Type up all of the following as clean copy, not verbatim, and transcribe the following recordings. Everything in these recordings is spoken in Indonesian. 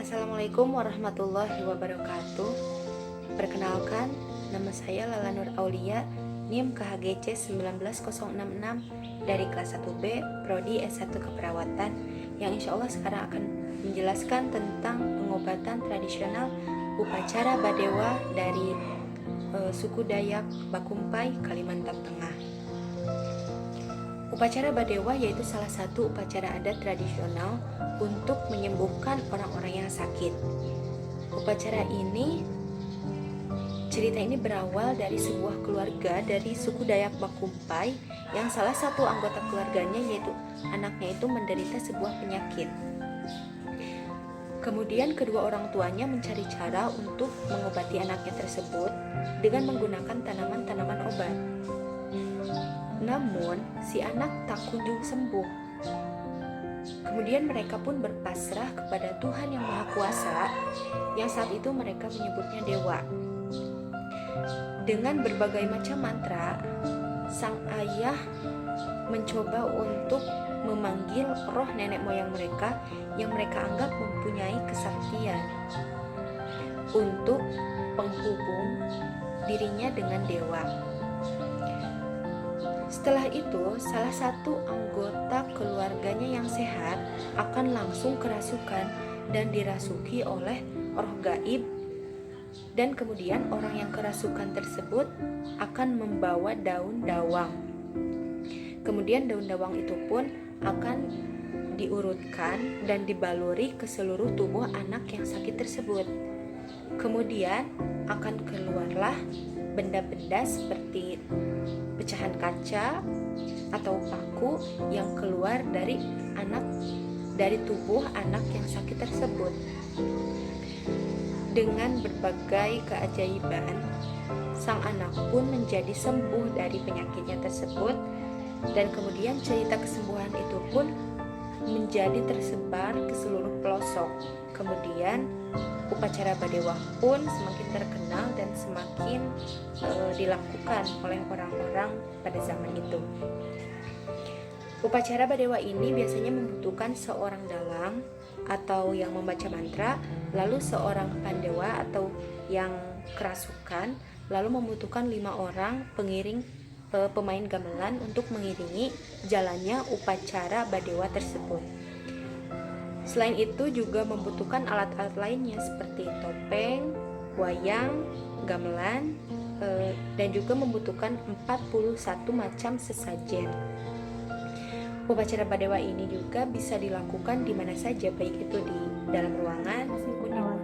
Assalamualaikum warahmatullahi wabarakatuh. Perkenalkan, nama saya Lala Nur Aulia, NIM KHGC 19066 dari kelas 1B, Prodi S1 Keperawatan, yang insya Allah sekarang akan menjelaskan tentang pengobatan tradisional upacara Badewa dari suku Dayak Bakumpai, Kalimantan Tengah. Upacara Badewa yaitu salah satu upacara adat tradisional untuk menyembuhkan orang-orang yang sakit. Cerita ini berawal dari sebuah keluarga dari suku Dayak Bakumpai yang salah satu anggota keluarganya yaitu anaknya itu menderita sebuah penyakit. Kemudian kedua orang tuanya mencari cara untuk mengobati anaknya tersebut dengan menggunakan tanaman-tanaman obat. Namun, si anak tak kunjung sembuh. Kemudian mereka pun berpasrah kepada Tuhan Yang Maha Kuasa, yang saat itu mereka menyebutnya Dewa. Dengan berbagai macam mantra, sang ayah mencoba untuk memanggil roh nenek moyang mereka yang mereka anggap mempunyai kesaktian untuk penghubung dirinya dengan dewa. Setelah itu, salah satu anggota keluarganya yang sehat akan langsung kerasukan dan dirasuki oleh roh gaib, dan kemudian orang yang kerasukan tersebut akan membawa daun dawang. Kemudian daun dawang itu pun akan diurutkan dan dibaluri ke seluruh tubuh anak yang sakit tersebut. Kemudian akan keluarlah benda-benda seperti pecahan kaca atau paku yang keluar dari tubuh anak yang sakit tersebut. Dengan berbagai keajaiban, sang anak pun menjadi sembuh dari penyakitnya tersebut, dan kemudian cerita kesembuhan itu pun menjadi tersebar ke seluruh pelosok. Kemudian upacara Badewa pun semakin terkenal dan semakin dilakukan oleh orang-orang pada zaman itu. Upacara Badewa ini biasanya membutuhkan seorang dalang atau yang membaca mantra, lalu seorang pandewa atau yang kerasukan, lalu membutuhkan 5 orang pengiring pemain gamelan untuk mengiringi jalannya upacara Badewa tersebut. Selain itu juga membutuhkan alat-alat lainnya seperti topeng, wayang, gamelan, dan juga membutuhkan 41 macam sesajen. Upacara Badewa ini juga bisa dilakukan di mana saja, baik itu di dalam ruangan maupun di luar.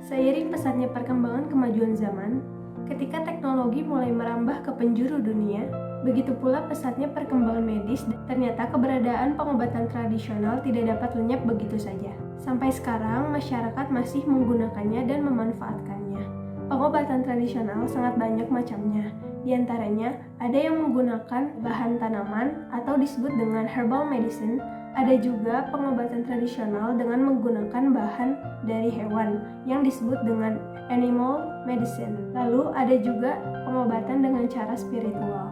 Seiring pesatnya perkembangan kemajuan zaman, ketika teknologi mulai merambah ke penjuru dunia, begitu pula pesatnya perkembangan medis. Ternyata keberadaan pengobatan tradisional tidak dapat lenyap begitu saja. Sampai sekarang, masyarakat masih menggunakannya dan memanfaatkannya. Pengobatan tradisional sangat banyak macamnya. Di antaranya, ada yang menggunakan bahan tanaman atau disebut dengan herbal medicine. Ada juga pengobatan tradisional dengan menggunakan bahan dari hewan yang disebut dengan animal medicine. Lalu ada juga pengobatan dengan cara spiritual.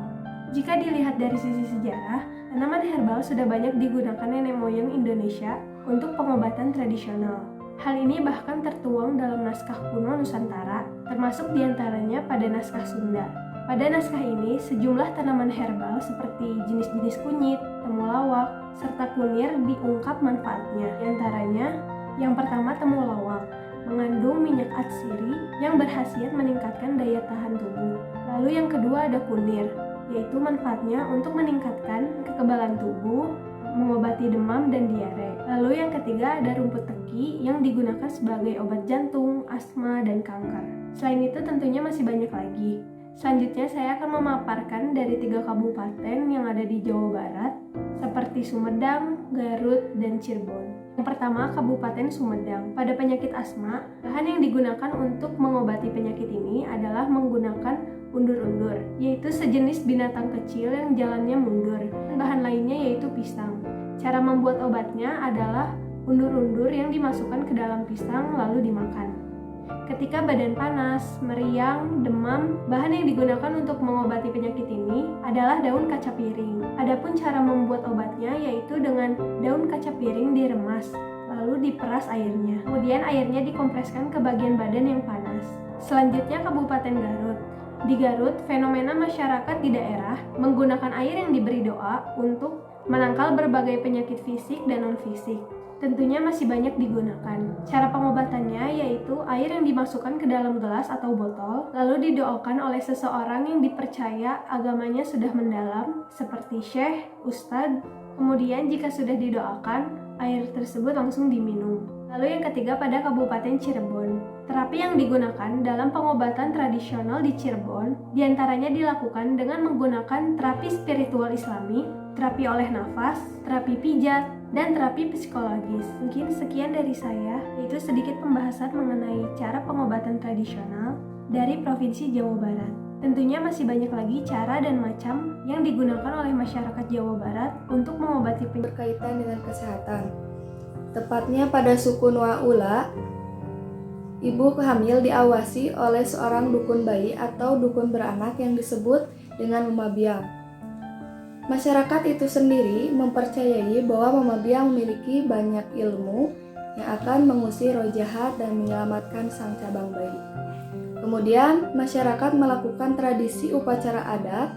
Jika dilihat dari sisi sejarah, tanaman herbal sudah banyak digunakan nenek moyang Indonesia untuk pengobatan tradisional. Hal ini bahkan tertuang dalam naskah kuno Nusantara, termasuk diantaranya pada naskah Sunda. Pada naskah ini, sejumlah tanaman herbal seperti jenis-jenis kunyit, temulawak, serta kunir diungkap manfaatnya. Di antaranya, yang pertama temulawak, mengandung minyak atsiri yang berkhasiat meningkatkan daya tahan tubuh. Lalu yang kedua ada kunir, yaitu manfaatnya untuk meningkatkan kekebalan tubuh, mengobati demam dan diare. Lalu yang ketiga ada rumput teki yang digunakan sebagai obat jantung, asma, dan kanker. Selain itu tentunya masih banyak lagi. Selanjutnya saya akan memaparkan dari 3 kabupaten yang ada di Jawa Barat, seperti Sumedang, Garut, dan Cirebon. Yang pertama, Kabupaten Sumedang. Pada penyakit asma, bahan yang digunakan untuk mengobati penyakit ini adalah menggunakan undur-undur, yaitu sejenis binatang kecil yang jalannya mundur. Bahan lainnya yaitu pisang. Cara membuat obatnya adalah undur-undur yang dimasukkan ke dalam pisang lalu dimakan. Ketika badan panas, meriang, demam, bahan yang digunakan untuk mengobati penyakit ini adalah daun kaca piring. Adapun cara membuat obatnya yaitu dengan daun kaca piring diremas, lalu lalu diperas airnya. Kemudian airnya dikompreskan ke bagian badan yang panas. Selanjutnya Kabupaten Garut. Di Garut, fenomena masyarakat di daerah menggunakan air yang diberi doa untuk menangkal berbagai penyakit fisik dan non-fisik. Tentunya masih banyak digunakan. Cara pengobatannya yaitu air yang dimasukkan ke dalam gelas atau botol, lalu didoakan oleh seseorang yang dipercaya agamanya sudah mendalam, seperti syekh, ustadz. Kemudian jika sudah didoakan, air tersebut langsung diminum. Lalu yang ketiga pada Kabupaten Cirebon. Terapi yang digunakan dalam pengobatan tradisional di Cirebon diantaranya dilakukan dengan menggunakan terapi spiritual Islami, terapi oleh nafas, terapi pijat, dan terapi psikologis. Mungkin sekian dari saya, yaitu sedikit pembahasan mengenai cara pengobatan tradisional dari Provinsi Jawa Barat. Tentunya masih banyak lagi cara dan macam yang digunakan oleh masyarakat Jawa Barat untuk mengobati penyakit berkaitan dengan kesehatan. Tepatnya pada suku Nuaula, ibu hamil diawasi oleh seorang dukun bayi atau dukun beranak yang disebut dengan Mama Biang. Masyarakat itu sendiri mempercayai bahwa Mama Biang memiliki banyak ilmu yang akan mengusir roh jahat dan menyelamatkan sang cabang bayi. Kemudian, masyarakat melakukan tradisi upacara adat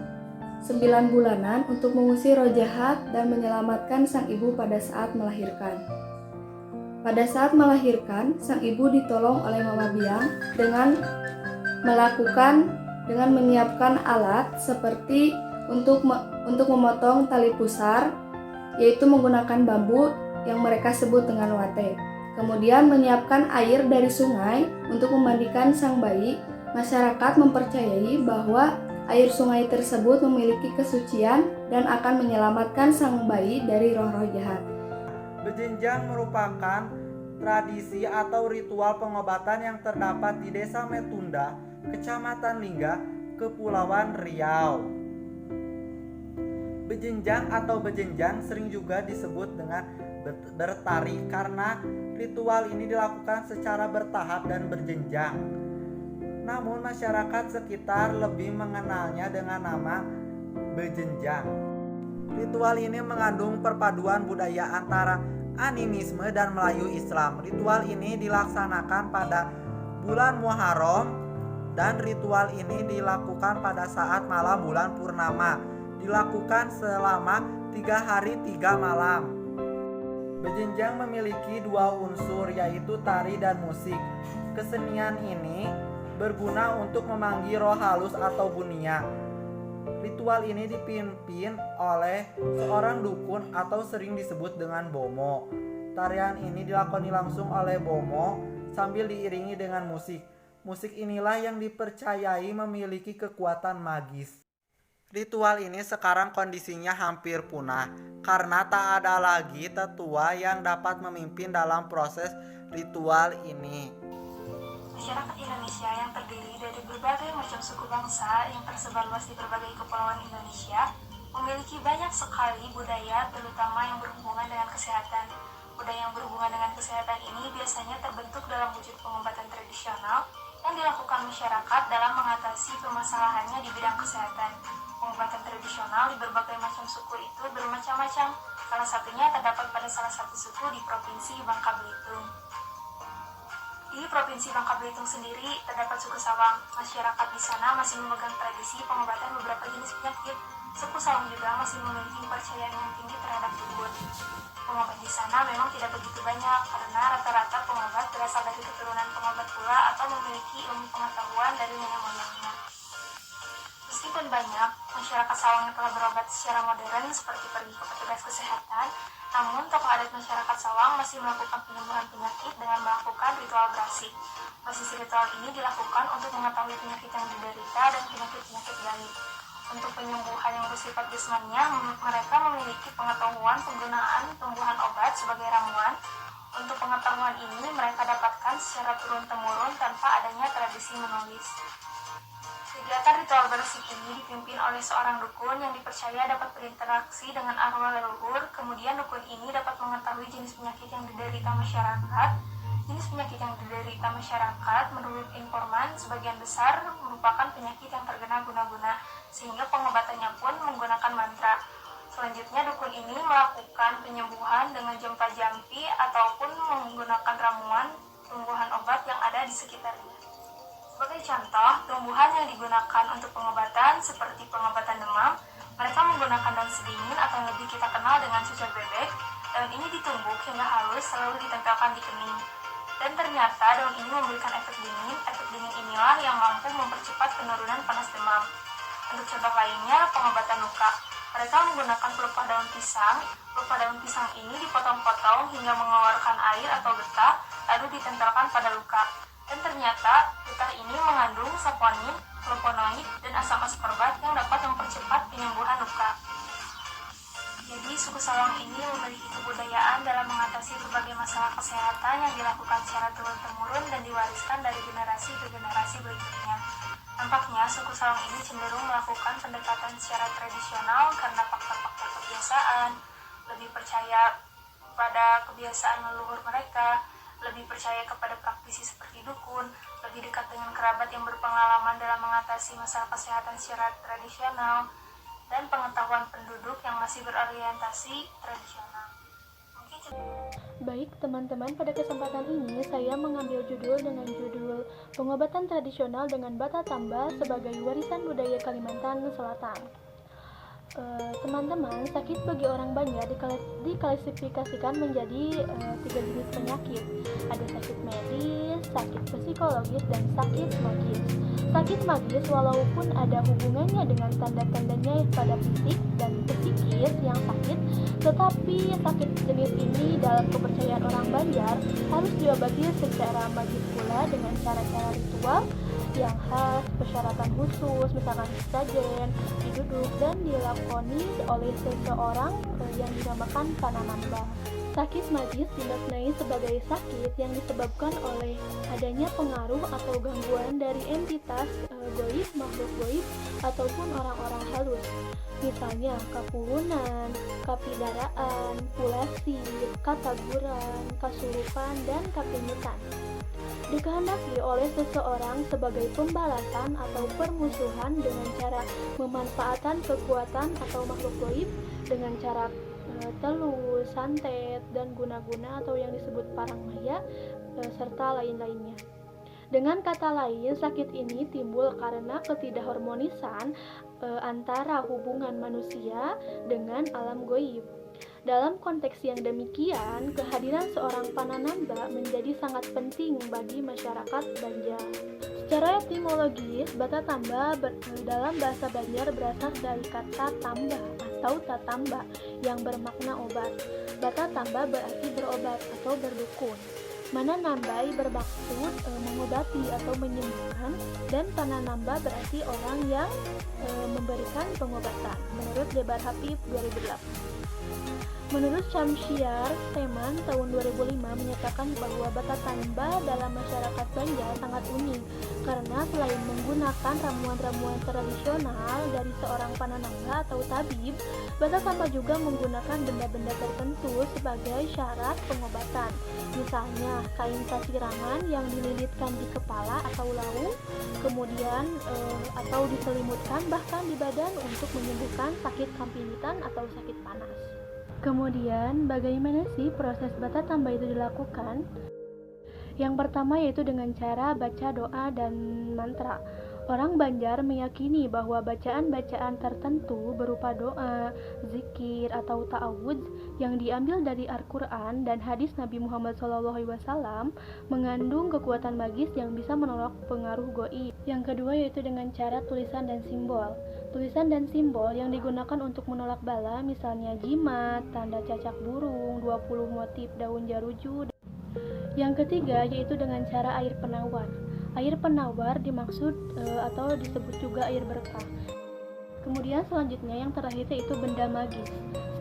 9 bulanan untuk mengusir roh jahat dan menyelamatkan sang ibu pada saat melahirkan. Pada saat melahirkan, sang ibu ditolong oleh Mama Biang dengan menyiapkan alat seperti untuk memotong tali pusar, yaitu menggunakan bambu yang mereka sebut dengan wate. Kemudian menyiapkan air dari sungai untuk memandikan sang bayi. Masyarakat mempercayai bahwa air sungai tersebut memiliki kesucian dan akan menyelamatkan sang bayi dari roh-roh jahat. Bejenjang merupakan tradisi atau ritual pengobatan yang terdapat di Desa Metunda, Kecamatan Lingga, Kepulauan Riau. Bejenjang atau bejenjang sering juga disebut dengan bertari karena ritual ini dilakukan secara bertahap dan berjenjang. Namun masyarakat sekitar lebih mengenalnya dengan nama bejenjang. Ritual ini mengandung perpaduan budaya antara animisme dan Melayu Islam. Ritual ini dilaksanakan pada bulan Muharram dan ritual ini dilakukan pada saat malam bulan purnama. Dilakukan selama 3 hari 3 malam. Bejenjang memiliki 2 unsur yaitu tari dan musik. Kesenian ini berguna untuk memanggil roh halus atau bunia. Ritual ini dipimpin oleh seorang dukun atau sering disebut dengan bomo. Tarian ini dilakoni langsung oleh bomo sambil diiringi dengan musik. Musik inilah yang dipercayai memiliki kekuatan magis. Ritual ini sekarang kondisinya hampir punah karena tak ada lagi tetua yang dapat memimpin dalam proses ritual ini. Masyarakat Indonesia yang terdiri dari berbagai macam suku bangsa yang tersebar luas di berbagai kepulauan Indonesia memiliki banyak sekali budaya terutama yang berhubungan dengan kesehatan. Budaya yang berhubungan dengan kesehatan ini biasanya terbentuk dalam wujud pengobatan tradisional yang dilakukan masyarakat dalam mengatasi permasalahannya di bidang kesehatan. Pengobatan tradisional di berbagai macam suku itu bermacam-macam. Salah satunya terdapat pada salah satu suku di Provinsi Bangka Belitung. Di Provinsi Bangka Belitung sendiri terdapat suku Sawang. Masyarakat di sana masih memegang tradisi pengobatan beberapa jenis penyakit. Suku Sawang juga masih memiliki kepercayaan yang tinggi terhadap dukun. Pengobat di sana memang tidak begitu banyak karena rata-rata pengobat berasal dari keturunan pengobat pula atau memiliki ilmu pengetahuan dari nenek moyangnya. Meskipun banyak masyarakat Sawang yang telah berobat secara modern seperti pergi ke petugas kesehatan, namun tokoh adat masyarakat Sawang masih melakukan penyembuhan penyakit dengan melakukan ritual brasik. Prosesi ritual ini dilakukan untuk mengetahui penyakit yang diderita dan penyakit-penyakit gaib. Untuk penyembuhan yang bersifat jasmania, mereka memiliki pengetahuan penggunaan tumbuhan obat sebagai ramuan. Untuk pengetahuan ini mereka dapatkan secara turun-temurun tanpa adanya tradisi menulis. Kegiatan ritual bersih ini dipimpin oleh seorang dukun yang dipercaya dapat berinteraksi dengan arwah leluhur. Kemudian dukun ini dapat mengetahui jenis penyakit yang diderita masyarakat. Jenis penyakit yang diderita masyarakat menurut informan sebagian besar merupakan penyakit yang terkena guna-guna, sehingga pengobatannya pun menggunakan mantra. Selanjutnya dukun ini melakukan penyembuhan dengan jempa jampi ataupun menggunakan ramuan tumbuhan obat yang ada di sekitarnya. Sebagai contoh, tumbuhan yang digunakan untuk pengobatan seperti pengobatan demam, mereka menggunakan daun sedingin atau yang lebih kita kenal dengan cucur bebek. Daun ini ditumbuk hingga halus lalu ditempelkan di kening. Dan ternyata daun ini memberikan efek dingin. Efek dingin inilah yang mampu mempercepat penurunan panas demam. Untuk contoh lainnya, pengobatan luka. Mereka menggunakan pelepah daun pisang. Pelepah daun pisang ini dipotong-potong hingga mengeluarkan air atau getah, lalu ditempelkan pada luka. Dan ternyata getah ini mengandung saponin, flavonoid, dan asam askorbat yang dapat mempercepat penyembuhan luka. Jadi, suku Sawang ini memiliki kebudayaan dalam mengatasi berbagai masalah kesehatan yang dilakukan secara turun-temurun dan diwariskan dari generasi ke generasi berikutnya. Nampaknya, suku Sawang ini cenderung melakukan pendekatan secara tradisional karena faktor-faktor kebiasaan, lebih percaya pada kebiasaan leluhur mereka, lebih percaya kepada praktisi seperti dukun, lebih dekat dengan kerabat yang berpengalaman dalam mengatasi masalah kesehatan secara tradisional, dan pengetahuan penduduk yang masih berorientasi tradisional. Baik teman-teman, pada kesempatan ini saya mengambil judul dengan judul Pengobatan Tradisional dengan Bata Tamba sebagai Warisan Budaya Kalimantan Selatan. Teman-teman, sakit bagi orang Banjar diklasifikasikan menjadi 3 jenis penyakit. Ada sakit medis, sakit psikologis, dan sakit magis. Sakit magis walaupun ada hubungannya dengan tanda-tandanya pada fisik dan psikis yang sakit, tetapi sakit jenis ini dalam kepercayaan orang Banjar harus diobati secara magis pula dengan cara-cara ritual yang khas, persyaratan khusus, misalkan sajen, diduduk dan dilakoni oleh seseorang yang dinamakan Pananamba. Sakit magis dimaknai sebagai sakit yang disebabkan oleh adanya pengaruh atau gangguan dari entitas goib, makhluk goib, ataupun orang-orang halus. Misalnya kapuhunan, kapidaraan, pulasi, kataguran, kasurupan, dan kapinyitan. Dikehendaki oleh seseorang sebagai pembalasan atau permusuhan dengan cara memanfaatkan kekuatan atau makhluk goib dengan cara telus, santet, dan guna-guna atau yang disebut parang maya, serta lain-lainnya. Dengan kata lain, sakit ini timbul karena ketidakharmonisan antara hubungan manusia dengan alam goib. Dalam konteks yang demikian, kehadiran seorang Pananamba menjadi sangat penting bagi masyarakat Banjar. Secara etimologis, Bata Tamba dalam bahasa Banjar berasal dari kata tamba atau tatamba yang bermakna obat. Bata Tamba berarti berobat atau berdukun. Mananambai bermaksud mengobati atau menyembuhkan, dan Pananamba berarti orang yang memberikan pengobatan, menurut Debar Habib 2008. Menurut Syamsiar Teman tahun 2005 menyatakan bahwa Bata Tamba dalam masyarakat Banjar sangat unik karena selain menggunakan ramuan-ramuan tradisional dari seorang Pananamba atau tabib, Bata Tamba juga menggunakan benda-benda tertentu sebagai syarat pengobatan. Misalnya kain sasirangan yang dililitkan di kepala atau laung, kemudian atau diselimutkan bahkan di badan untuk menyembuhkan sakit kampinitan atau sakit panas. Kemudian, bagaimana sih proses Bata Tamba itu dilakukan? Yang pertama yaitu dengan cara baca doa dan mantra. Orang Banjar meyakini bahwa bacaan-bacaan tertentu berupa doa, zikir, atau ta'awudz yang diambil dari Al-Quran dan hadis Nabi Muhammad SAW mengandung kekuatan magis yang bisa menolak pengaruh goib. Yang kedua yaitu dengan cara tulisan dan simbol. Tulisan dan simbol yang digunakan untuk menolak bala, misalnya jimat, tanda cacak burung, 20 motif daun jaruju. Yang ketiga yaitu dengan cara air penawar. Air penawar dimaksud atau disebut juga air berkah. Kemudian selanjutnya yang terakhir yaitu benda magis.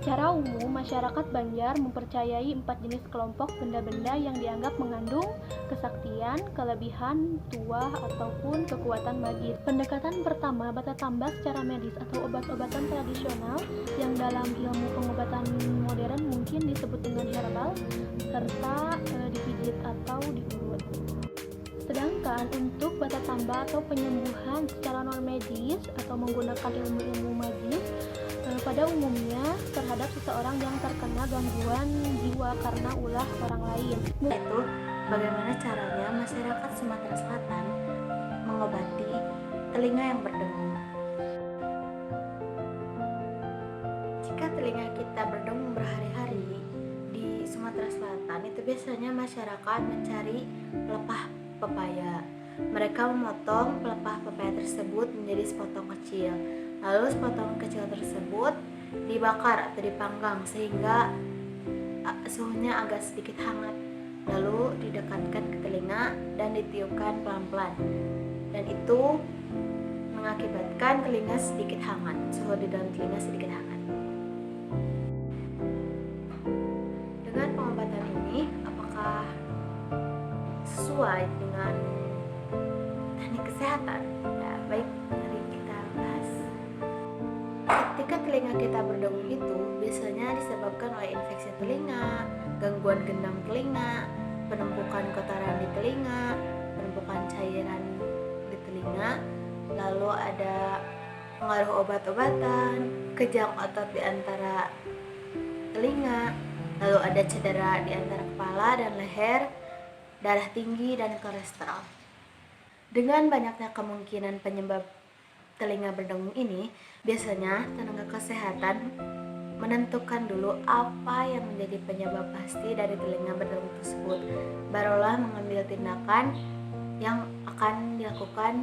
Secara umum, masyarakat Banjar mempercayai 4 jenis kelompok benda-benda yang dianggap mengandung kesaktian, kelebihan, tuah, ataupun kekuatan magis. Pendekatan pertama, Bata Tamba secara medis atau obat-obatan tradisional yang dalam ilmu pengobatan modern mungkin disebut dengan herbal, serta dipijit atau diurut. Sedangkan untuk Bata Tamba atau penyembuhan secara non medis atau menggunakan ilmu-ilmu magis, pada umumnya terhadap seseorang yang terkena gangguan jiwa karena ulah orang lain. Yaitu bagaimana caranya masyarakat Sumatera Selatan mengobati telinga yang berdengung. Jika telinga kita berdengung berhari-hari di Sumatera Selatan, itu biasanya masyarakat mencari pelepah pepaya. Mereka memotong pelepah pepaya tersebut menjadi sepotong kecil. Lalu sepotong kecil tersebut dibakar atau dipanggang sehingga suhunya agak sedikit hangat. Lalu didekatkan ke telinga dan ditiupkan pelan-pelan. Dan itu mengakibatkan telinga sedikit hangat, suhu di dalam telinga sedikit hangat. Dengan pengobatan ini, apakah sesuai dengan teknik kesehatan? Ya, baik, mari kita bahas. Ketika telinga kita berdengung itu biasanya disebabkan oleh infeksi telinga, gangguan gendang telinga, penumpukan kotoran di telinga, penumpukan cairan di telinga, lalu ada pengaruh obat-obatan, kejang otot di antara telinga, lalu ada cedera di antara kepala dan leher, darah tinggi, dan kolesterol. Dengan banyaknya kemungkinan penyebab telinga berdengung ini, biasanya tenaga kesehatan menentukan dulu apa yang menjadi penyebab pasti dari telinga berdengung tersebut, barulah mengambil tindakan yang akan dilakukan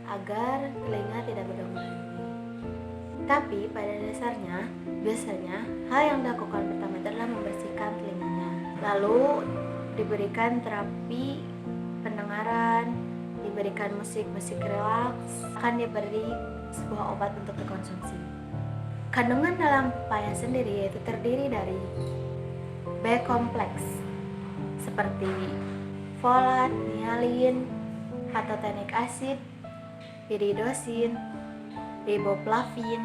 agar telinga tidak berdengung lagi. Tapi pada dasarnya, biasanya hal yang dilakukan pertama adalah membersihkan telinganya, lalu diberikan terapi pendengaran, diberikan musik relaks, akan diberi sebuah obat untuk dikonsumsi. Kandungan dalam pepaya sendiri yaitu terdiri dari B kompleks seperti folat, nialin, pantotenic acid, iridosin, riboflavin,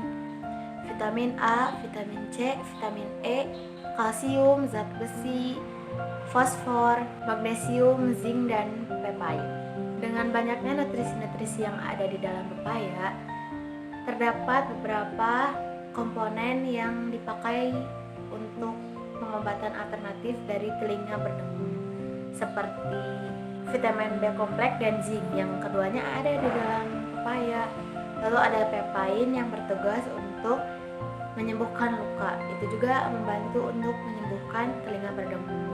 vitamin A, vitamin C, vitamin E, kalsium, zat besi, fosfor, magnesium, zinc, dan peptide. Dengan banyaknya nutrisi-nutrisi yang ada di dalam pepaya, terdapat beberapa komponen yang dipakai untuk pengobatan alternatif dari telinga berdengung, seperti vitamin B kompleks dan zinc yang keduanya ada di dalam pepaya. Lalu ada peptide yang bertugas untuk menyembuhkan luka, itu juga membantu untuk menyembuhkan telinga berdengung.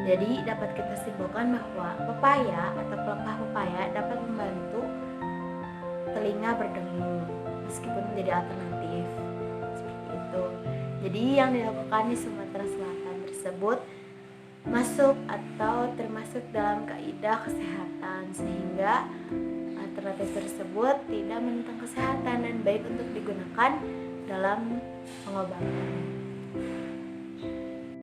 Jadi dapat kita simpulkan bahwa pepaya atau pelepah pepaya dapat membantu telinga berdengung meskipun menjadi alternatif seperti itu. Jadi yang dilakukan di Sumatera Selatan tersebut masuk atau termasuk dalam kaidah kesehatan, sehingga alternatif tersebut tidak menentang kesehatan dan baik untuk digunakan dalam pengobatan.